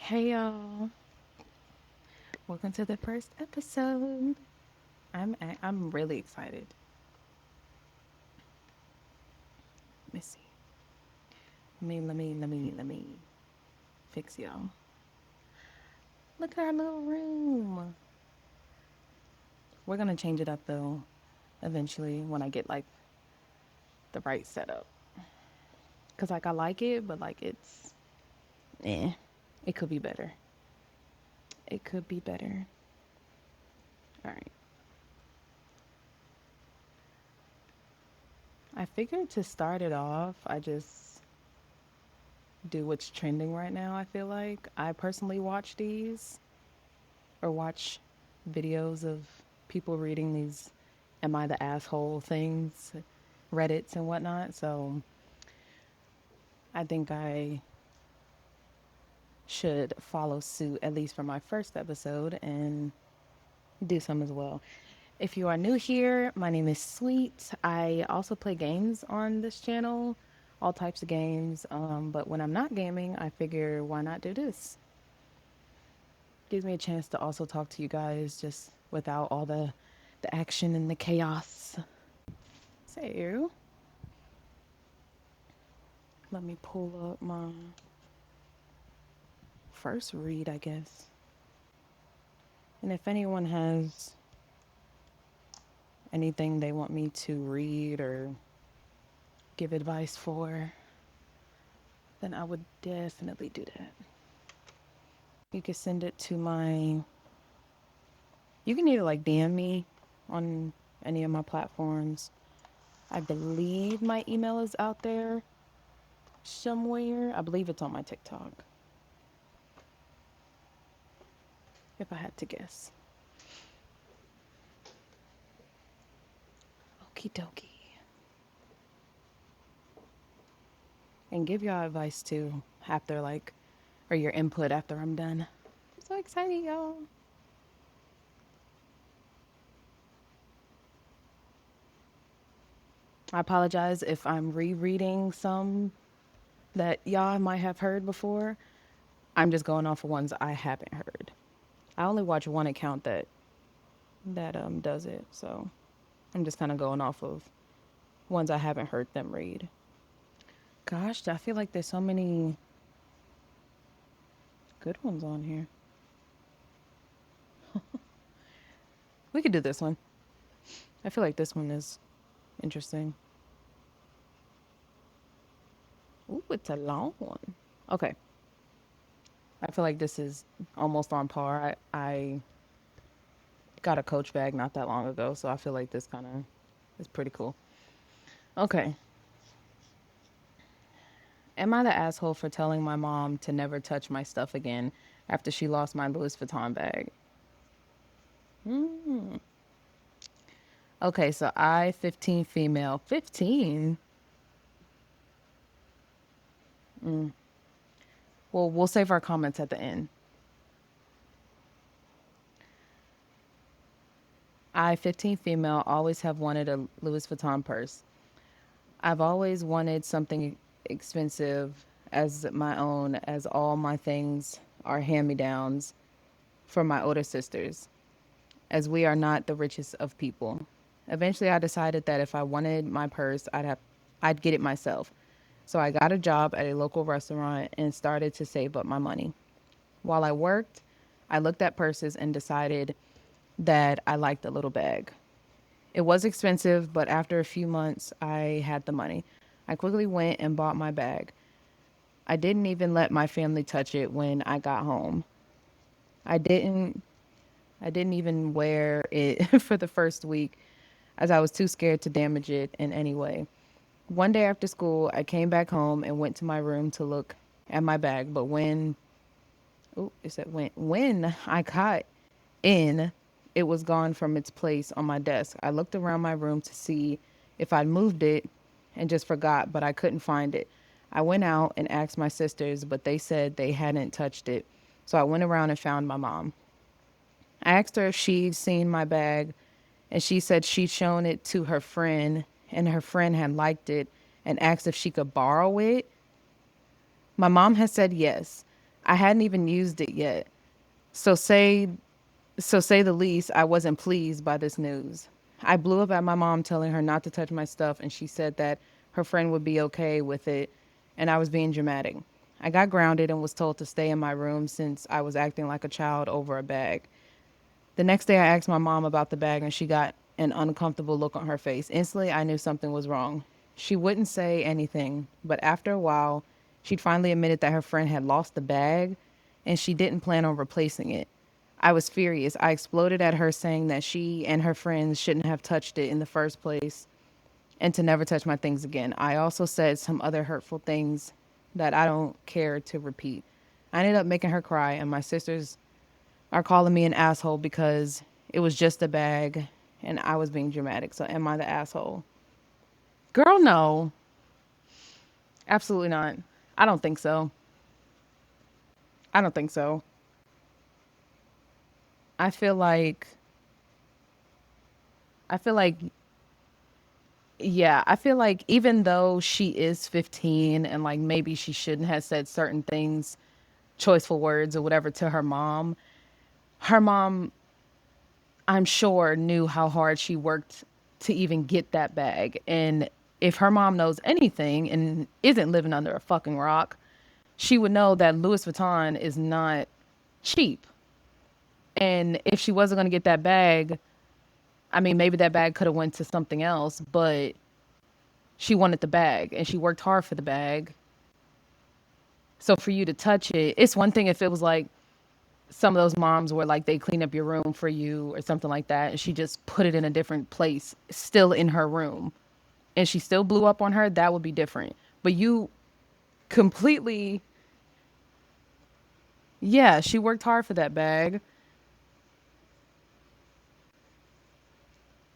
Hey y'all, welcome to the first episode. I'm really excited. Let me see. Let me fix y'all. Look at our little room. We're gonna change it up though, eventually when I get like the right setup. Cause like I like it, but like eh, it could be better. It could be better. All right. I figured to start it off, I just do what's trending right now. I feel like I personally watch these or watch videos of people reading these "Am I the asshole" things, Reddits and whatnot. So I think I should follow suit at least for my first episode and do some as well. If you are new here, my name is Sweet. I also play games on this channel, all types of games. But when I'm not gaming, I figure why not do this? Gives me a chance to also talk to you guys just without all the action and the chaos. So, let me pull up my first read, I guess. And if anyone has anything they want me to read or give advice for, then I would definitely do that. You can send it to my. You can either like DM me on any of my platforms. I believe my email is out there somewhere. I believe it's on my TikTok, if I had to guess. Okie dokie. And give y'all advice too after like, or your input after I'm done. I'm so excited, y'all. I apologize if I'm rereading some that y'all might have heard before. I'm just going off of ones I haven't heard. I only watch one account that does it, so I'm just kind of going off of ones I haven't heard them read. Gosh, I feel like there's so many good ones on here. We could do this one. I feel like this one is interesting. Ooh, it's a long one. Okay. I feel like this is almost on par. I got a Coach bag not that long ago, so I feel like this kind of is pretty cool. Okay. Am I the asshole for telling my mom to never touch my stuff again after she lost my Louis Vuitton bag? Okay, so 15 female. 15? Well, we'll save our comments at the end. 15 female, always have wanted a Louis Vuitton purse. I've always wanted something expensive as my own, as all my things are hand me downs from my older sisters, as we are not the richest of people. Eventually, I decided that if I wanted my purse, I'd get it myself. So I got a job at a local restaurant and started to save up my money. While I worked, I looked at purses and decided that I liked the little bag. It was expensive, but after a few months, I had the money. I quickly went and bought my bag. I didn't even let my family touch it when I got home. I didn't I didn't even wear it for the first week as I was too scared to damage it in any way. One day after school, I came back home and went to my room to look at my bag, but when I got in, it was gone from its place on my desk. I looked around my room to see if I'd moved it and just forgot, but I couldn't find it. I went out and asked my sisters, but they said they hadn't touched it. So I went around and found my mom. I asked her if she'd seen my bag, and she said she'd shown it to her friend, and her friend had liked it and asked if she could borrow it. My mom had said yes. I hadn't even used it yet. So say so say the least, I wasn't pleased by this news. I blew up at my mom telling her not to touch my stuff, and she said that her friend would be okay with it and I was being dramatic. I got grounded and was told to stay in my room since I was acting like a child over a bag. The next day, I asked my mom about the bag, and she got an uncomfortable look on her face. Instantly, I knew something was wrong. She wouldn't say anything, but after a while, she'd finally admitted that her friend had lost the bag and she didn't plan on replacing it. I was furious. I exploded at her, saying that she and her friends shouldn't have touched it in the first place and to never touch my things again. I also said some other hurtful things that I don't care to repeat. I ended up making her cry, and my sisters are calling me an asshole because it was just a bag and I was being dramatic. So am I the asshole? Girl, no. Absolutely not. I don't think so. I don't think so. I feel like I feel like yeah, I feel like even though she is 15 and like maybe she shouldn't have said certain things, choiceful words or whatever to her mom I'm sure knew how hard she worked to even get that bag. And if her mom knows anything and isn't living under a fucking rock, she would know that Louis Vuitton is not cheap. And if she wasn't going to get that bag, I mean, maybe that bag could have went to something else, but she wanted the bag and she worked hard for the bag. So for you to touch it, it's one thing if it was like some of those moms where like they clean up your room for you or something like that and she just put it in a different place still in her room and she still blew up on her, that would be different. But you completely, yeah, she worked hard for that bag.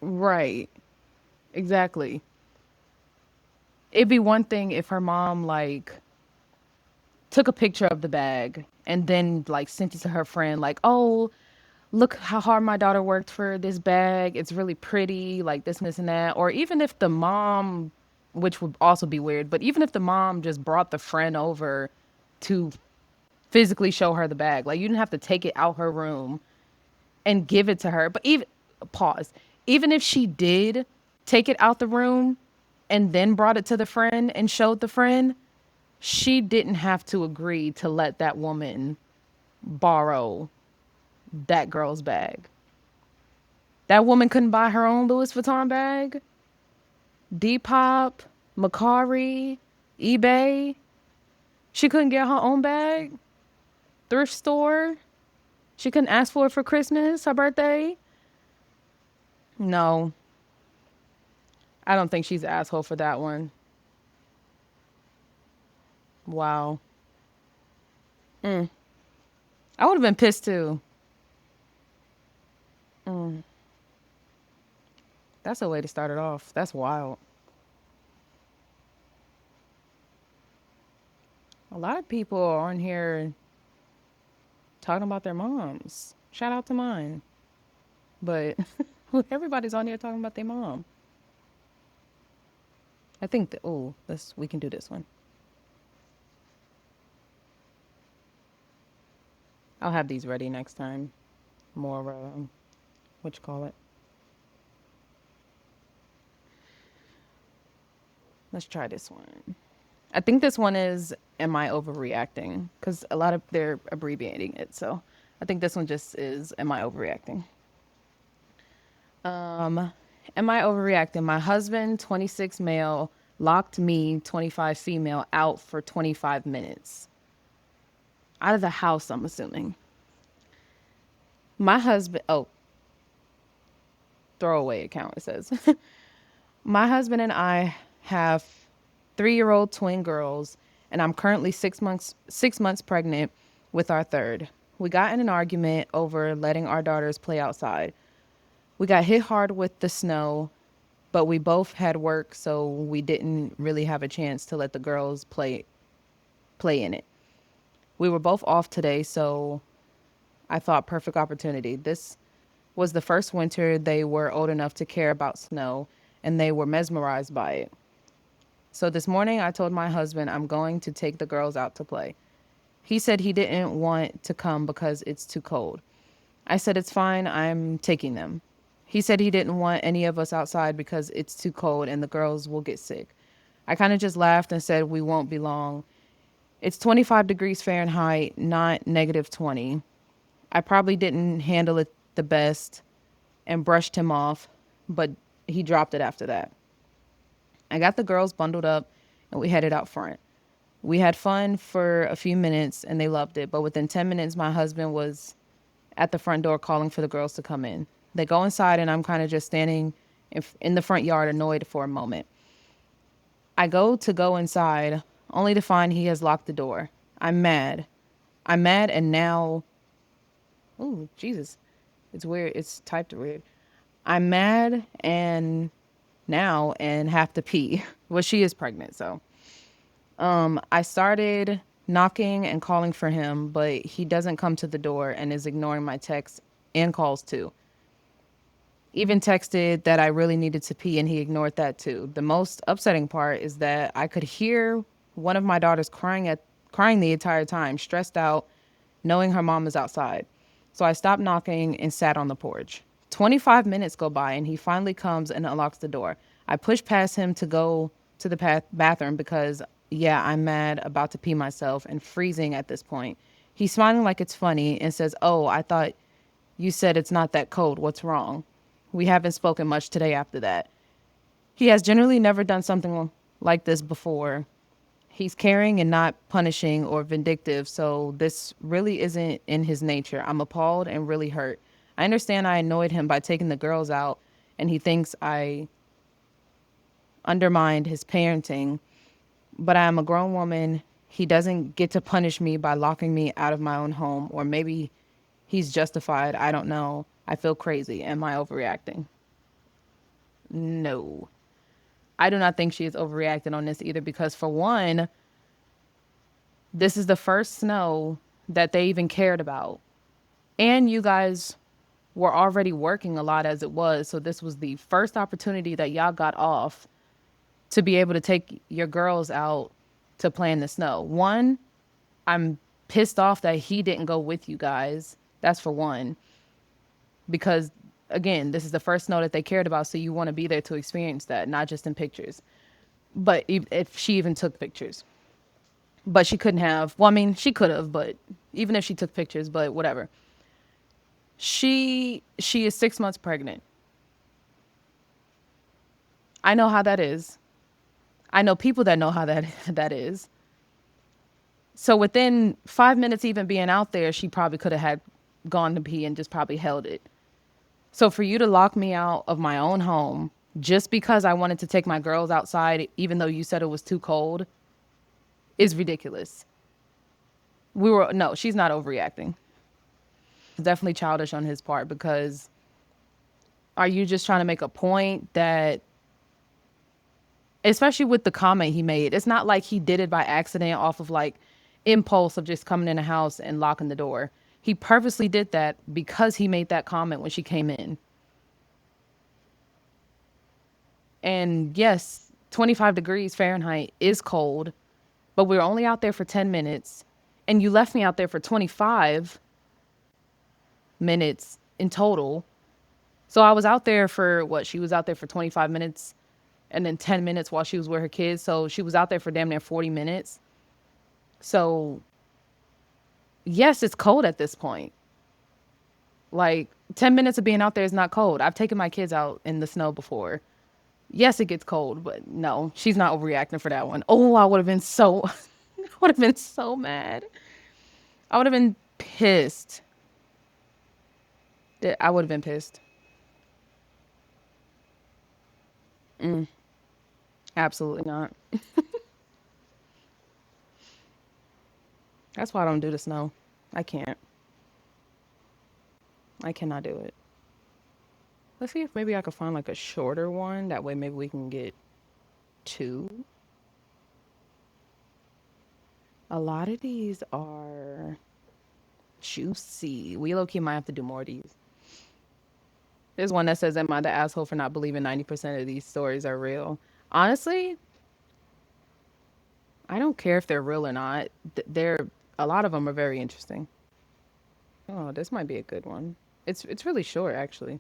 Right. Exactly. It'd be one thing if her mom like took a picture of the bag and then like sent it to her friend like, "Oh, look how hard my daughter worked for this bag. It's really pretty, like this and that." Or even if the mom, which would also be weird, but even if the mom just brought the friend over to physically show her the bag, like you didn't have to take it out her room and give it to her. But even, pause, even if she did take it out the room and then brought it to the friend and showed the friend, she didn't have to agree to let that woman borrow that girl's bag. That woman couldn't buy her own Louis Vuitton bag. Depop, Macari, eBay. She couldn't get her own bag. Thrift store. She couldn't ask for it for Christmas, her birthday. No, I don't think she's an asshole for that one. Wow. Mm. I would have been pissed too. Mm. That's a way to start it off. That's wild. A lot of people are on here talking about their moms. Shout out to mine. But everybody's on here talking about their mom. I think that, oh, let's we can do this one. I'll have these ready next time. More what you call it? Let's try this one. I think this one is am I overreacting? Cuz a lot of they're abbreviating it. So, I think this one just is am I overreacting? Um am I overreacting? My husband, 26 male, locked me, 25 female out for 25 minutes. Out of the house, I'm assuming. My husband, oh, throwaway account, it says. My husband and I have 3-year-old twin girls, and I'm currently 6 months pregnant with our third. We got in an argument over letting our daughters play outside. We got hit hard with the snow, but we both had work, so we didn't really have a chance to let the girls play in it. We were both off today, so I thought perfect opportunity. This was the first winter they were old enough to care about snow, and they were mesmerized by it. So this morning I told my husband I'm going to take the girls out to play. He said he didn't want to come because it's too cold. I said, it's fine. I'm taking them. He said he didn't want any of us outside because it's too cold and the girls will get sick. I kind of just laughed and said, we won't be long. It's 25 degrees Fahrenheit, not negative 20. I probably didn't handle it the best and brushed him off, but he dropped it after that. I got the girls bundled up and we headed out front. We had fun for a few minutes and they loved it, but within 10 minutes, my husband was at the front door calling for the girls to come in. They go inside and I'm kind of just standing in the front yard annoyed for a moment. I go inside only to find he has locked the door. I'm mad. I'm mad and now, oh, Jesus. It's weird. It's typed weird. I'm mad and now and have to pee. Well, she is pregnant, so I started knocking and calling for him, but he doesn't come to the door and is ignoring my texts and calls too. Even texted that I really needed to pee and he ignored that too. The most upsetting part is that I could hear one of my daughters crying the entire time, stressed out, knowing her mom is outside. So I stopped knocking and sat on the porch. 25 minutes go by and he finally comes and unlocks the door. I push past him to go to the bathroom because, yeah, I'm mad, about to pee myself and freezing at this point. He's smiling like it's funny and says, "Oh, I thought you said it's not that cold. What's wrong?" We haven't spoken much today after that. He has generally never done something like this before. He's caring and not punishing or vindictive, so this really isn't in his nature. I'm appalled and really hurt. I understand I annoyed him by taking the girls out, and he thinks I undermined his parenting, but I am a grown woman. He doesn't get to punish me by locking me out of my own home, or maybe he's justified. I don't know. I feel crazy. Am I overreacting? No. I do not think she is overreacting on this either because, for one, this is the first snow that they even cared about. And you guys were already working a lot as it was. So this was the first opportunity that y'all got off to be able to take your girls out to play in the snow. One, I'm pissed off that he didn't go with you guys. That's for one. Because, again, this is the first snow that they cared about. So you want to be there to experience that, not just in pictures. But if she even took pictures. But she couldn't have. Well, I mean, she could have, but even if she took pictures, but whatever. She is 6 months pregnant. I know how that is. I know people that know how that that is. So within 5 minutes even being out there, she probably could have had gone to pee and just probably held it. So for you to lock me out of my own home just because I wanted to take my girls outside, even though you said it was too cold, is ridiculous. No, she's not overreacting. It's definitely childish on his part because are you just trying to make a point that, especially with the comment he made, it's not like he did it by accident off of like impulse of just coming in the house and locking the door. He purposely did that because he made that comment when she came in. And yes, 25 degrees Fahrenheit is cold, but we were only out there for 10 minutes and you left me out there for 25 minutes in total. So I was out there for what? She was out there for 25 minutes and then 10 minutes while she was with her kids. So she was out there for damn near 40 minutes. So yes, it's cold at this point. Like 10 minutes of being out there is not cold. I've taken my kids out in the snow before. Yes, it gets cold, but no, she's not overreacting for that one. Oh, I would have been so, I would have been so mad. I would have been pissed. I would have been pissed. Absolutely not. That's why I don't do the snow. I can't. I cannot do it. Let's see if maybe I could find like a shorter one. That way maybe we can get two. A lot of these are juicy. We low key might have to do more of these. There's one that says, "Am I the asshole for not believing 90% of these stories are real?" Honestly, I don't care if they're real or not. They're A lot of them are very interesting. Oh, this might be a good one. It's really short actually.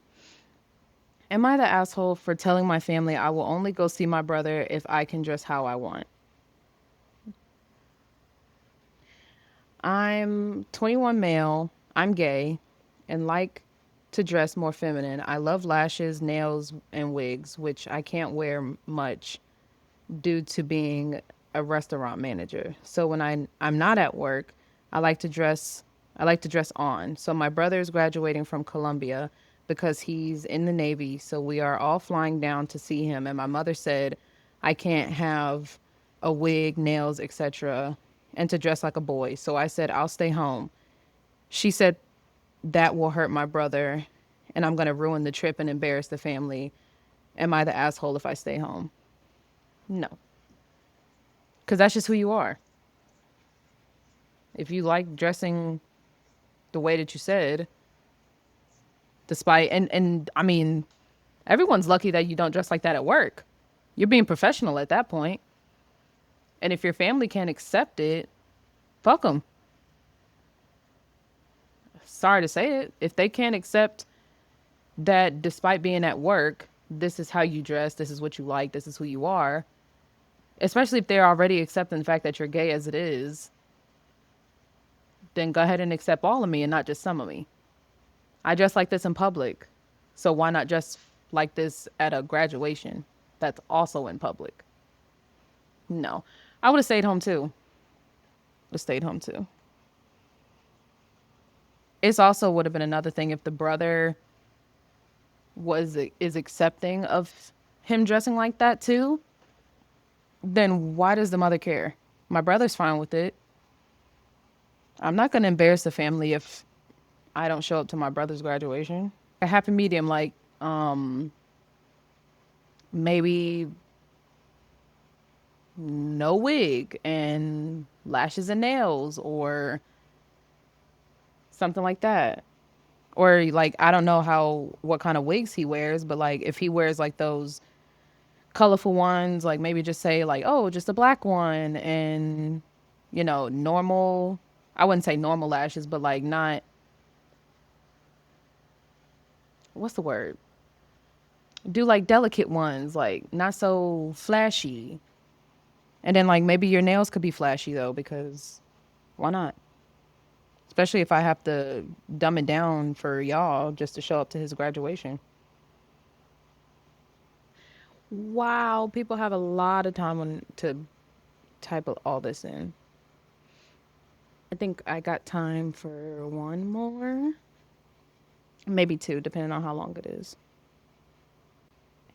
Am I the asshole for telling my family I will only go see my brother if I can dress how I want? I'm 21 male, I'm gay, and like to dress more feminine. I love lashes, nails, and wigs, which I can't wear much due to being a restaurant manager. So when I'm not at work, I like to dress I like to dress on. So my brother is graduating from Columbia because he's in the Navy, so we are all flying down to see him and my mother said I can't have a wig, nails, etc. and to dress like a boy. So I said I'll stay home. She said that will hurt my brother and I'm going to ruin the trip and embarrass the family. Am I the asshole if I stay home? No. Cuz that's just who you are. If you like dressing the way that you said, despite and I mean, everyone's lucky that you don't dress like that at work. You're being professional at that point. And if your family can't accept it, fuck them. Sorry to say it. If they can't accept that despite being at work, this is how you dress, this is what you like, this is who you are, especially if they're already accepting the fact that you're gay as it is, then go ahead and accept all of me and not just some of me. I dress like this in public. So why not dress like this at a graduation that's also in public? No. I would have stayed home too. Would have stayed home too. It's also would have been another thing if the brother was is accepting of him dressing like that too, then why does the mother care? My brother's fine with it. I'm not going to embarrass the family if I don't show up to my brother's graduation. A happy medium, like maybe no wig and lashes and nails or something like that. Or like I don't know how what kind of wigs he wears, but like if he wears like those colorful ones, like maybe just say like, "Oh, just a black one," and normal. I wouldn't say normal lashes, but like not what's the word? Do like delicate ones, like not so flashy. And then like maybe your nails could be flashy though, because why not? Especially if I have to dumb it down for y'all just to show up to his graduation. Wow, people have a lot of time to type all this in. I think I got time for one more, maybe two, depending on how long it is.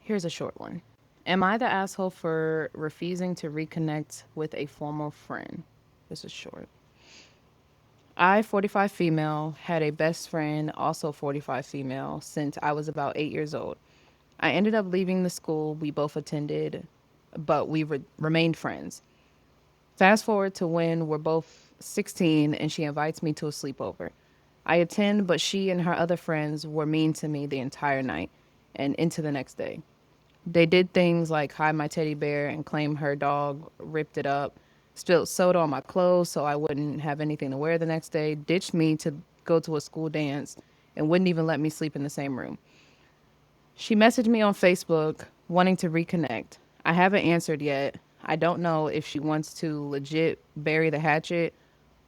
Here's a short one. Am I the asshole for refusing to reconnect with a former friend? This is short. I, 45 female, had a best friend, also 45 female, since I was about 8 years old. I ended up leaving the school we both attended, but we remained friends. Fast forward to when we're both 16 and she invites me to a sleepover. I attend, but she and her other friends were mean to me the entire night and into the next day. They did things like hide my teddy bear and claim her dog ripped it up, spilled soda on my clothes so I wouldn't have anything to wear the next day, ditched me to go to a school dance, and wouldn't even let me sleep in the same room. She messaged me on Facebook wanting to reconnect. I haven't answered yet. I don't know if she wants to legit bury the hatchet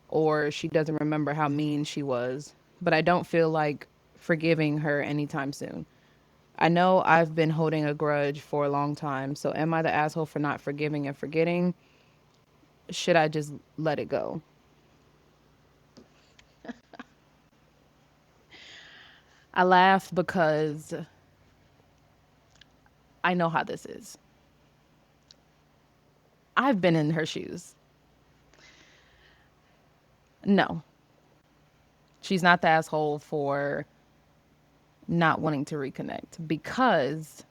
or she doesn't remember how mean she was, but I don't feel like forgiving her anytime soon. I know I've been holding a grudge for a long time, so am I the asshole for not forgiving and forgetting? Should I just let it go? I laugh because I know how this is. I've been in her shoes. No, she's not the asshole for not wanting to reconnect because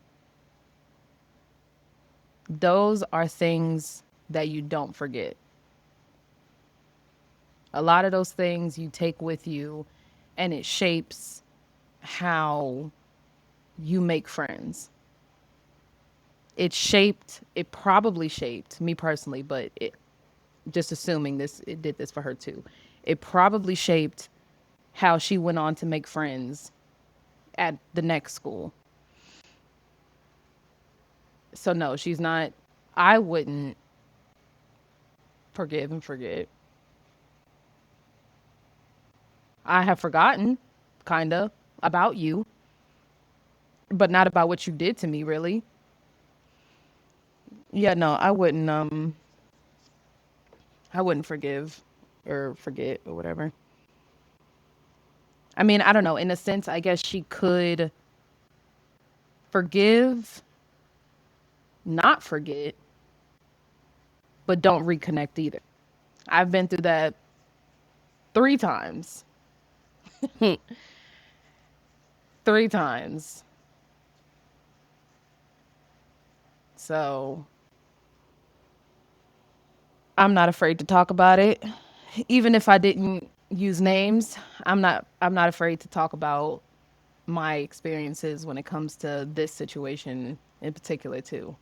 those are things that you don't forget. A lot of those things you take with you and it shapes how you make friends. It probably shaped me personally, but just assuming this it did this for her too. It probably shaped how she went on to make friends at the next school. So no, she's not. I wouldn't forgive and forget. I have forgotten, kind of, about you, but not about what you did to me, really. Yeah, no, I wouldn't. I wouldn't forgive or forget or whatever. I mean, I don't know. In a sense, I guess she could forgive, not forget, but don't reconnect either. I've been through that 3 times. 3 times. So I'm not afraid to talk about it. Even if I didn't use names, I'm not afraid to talk about my experiences when it comes to this situation in particular too.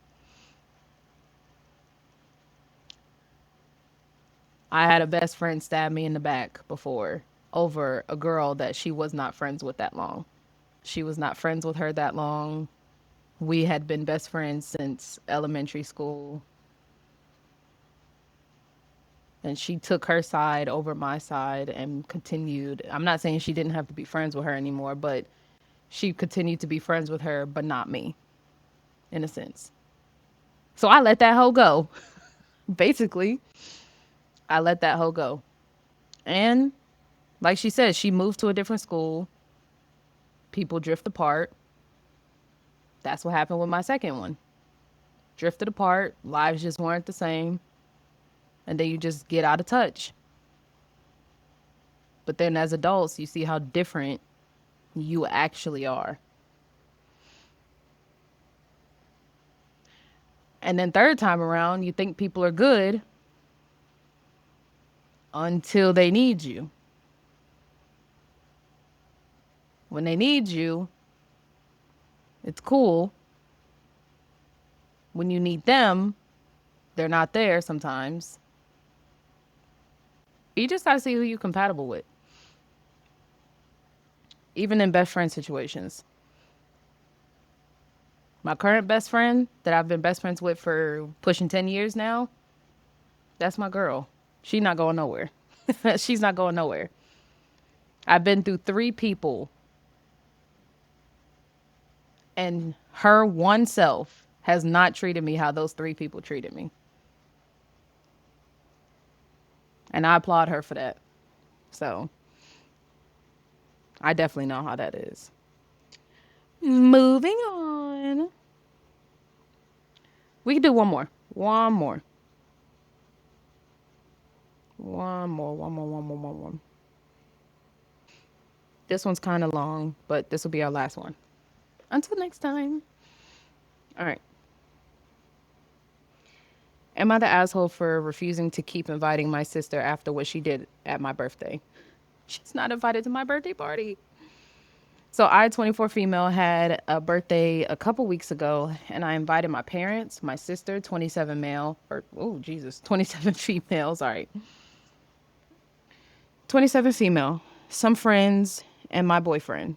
I had a best friend stab me in the back before over a girl that she was not friends with that long. She was not friends with her that long. We had been best friends since elementary school, and she took her side over my side and continued. I'm not saying she didn't have to be friends with her anymore, but she continued to be friends with her, but not me, in a sense. So I let that hoe go. Basically, I let that hoe go. And like she said, she moved to a different school. People drift apart. That's what happened with my second one. Drifted apart. Lives just weren't the same. And then you just get out of touch. But then as adults, you see how different you actually are. And then third time around, you think people are good until they need you. When they need you, it's cool. When you need them, they're not there sometimes. You just gotta see who you're compatible with, even in best friend situations. My current best friend that I've been best friends with for pushing 10 years now, that's my girl. She's not going nowhere. She's not going nowhere. I've been through 3 people, and her one self has not treated me how those 3 people treated me. And I applaud her for that. So I definitely know how that is. Moving on. We can do one more. One more. One more. One more. One more. One more. This one's kind of long, but this will be our last one. Until next time. All right. Am I the asshole for refusing to keep inviting my sister after what she did at my birthday? She's not invited to my birthday party. So I, 24 female, had a birthday a couple weeks ago, and I invited my parents, my sister, 27 male, or oh Jesus, 27 females. All right, 27 female, some friends, and my boyfriend.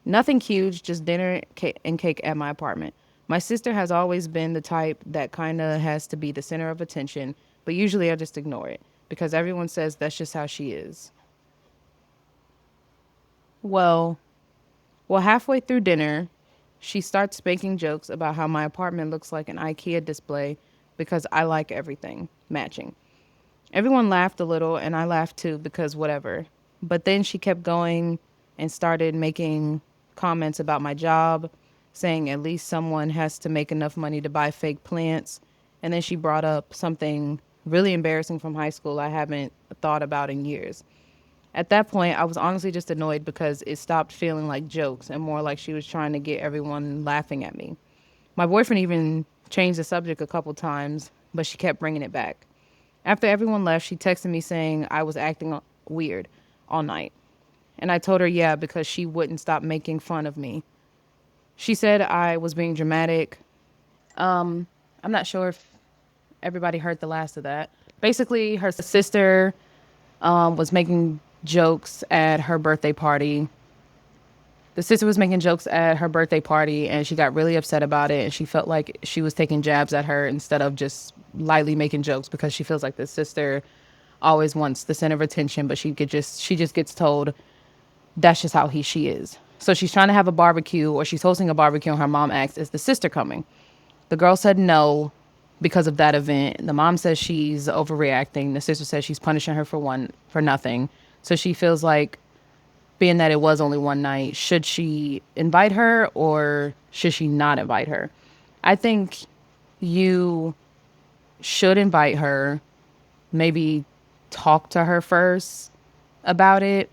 Nothing huge, just dinner and cake at my apartment. My sister has always been the type that kind of has to be the center of attention, but usually I just ignore it because everyone says that's just how she is. Well, well, halfway through dinner, she starts making jokes about how my apartment looks like an IKEA display because I like everything matching. Everyone laughed a little, and I laughed too because whatever. But then she kept going and started making comments about my job, saying at least someone has to make enough money to buy fake plants. And then she brought up something really embarrassing from high school I haven't thought about in years. At that point, I was honestly just annoyed because it stopped feeling like jokes and more like she was trying to get everyone laughing at me. My boyfriend even changed the subject a couple times, but she kept bringing it back. After everyone left, she texted me saying I was acting weird all night. And I told her, yeah, because she wouldn't stop making fun of me. She said I was being dramatic. I'm not sure if everybody heard the last of that. Basically, her sister was making jokes at her birthday party. The sister was making jokes at her birthday party, and she got really upset about it. And she felt like she was taking jabs at her instead of just lightly making jokes, because she feels like the sister always wants the center of attention, but she just gets told that's just how she is. So she's trying to have a barbecue, or she's hosting a barbecue, and her mom asks, "Is the sister coming?" The girl said no because of that event. The mom says she's overreacting. The sister says she's punishing her for nothing. So she feels like, being that it was only one night, should she invite her or should she not invite her? I think you should invite her, maybe talk to her first about it,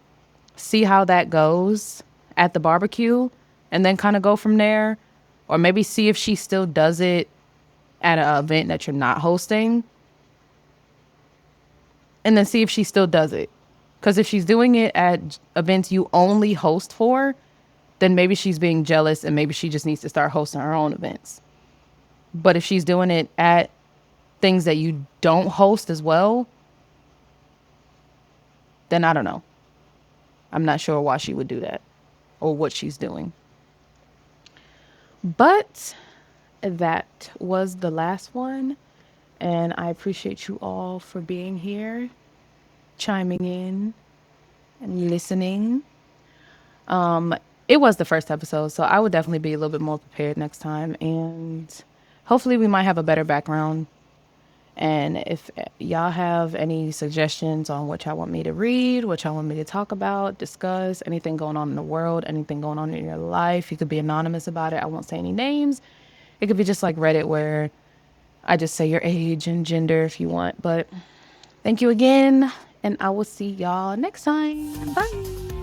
see how that goes at the barbecue, and then kind of go from there. Or maybe see if she still does it at an event that you're not hosting, and then see if she still does it. Because if she's doing it at events you only host for, then maybe she's being jealous and maybe she just needs to start hosting her own events. But if she's doing it at things that you don't host as well, then I don't know. I'm not sure why she would do that or what she's doing. But that was the last one. And I appreciate you all for being here, chiming in, and listening. It was the first episode, so I would definitely be a little bit more prepared next time. And hopefully, we might have a better background. And if y'all have any suggestions on what y'all want me to read, what y'all want me to talk about, discuss, anything going on in the world, anything going on in your life, you could be anonymous about it. I won't say any names. It could be just like Reddit, where I just say your age and gender if you want. But thank you again, and I will see y'all next time. Bye.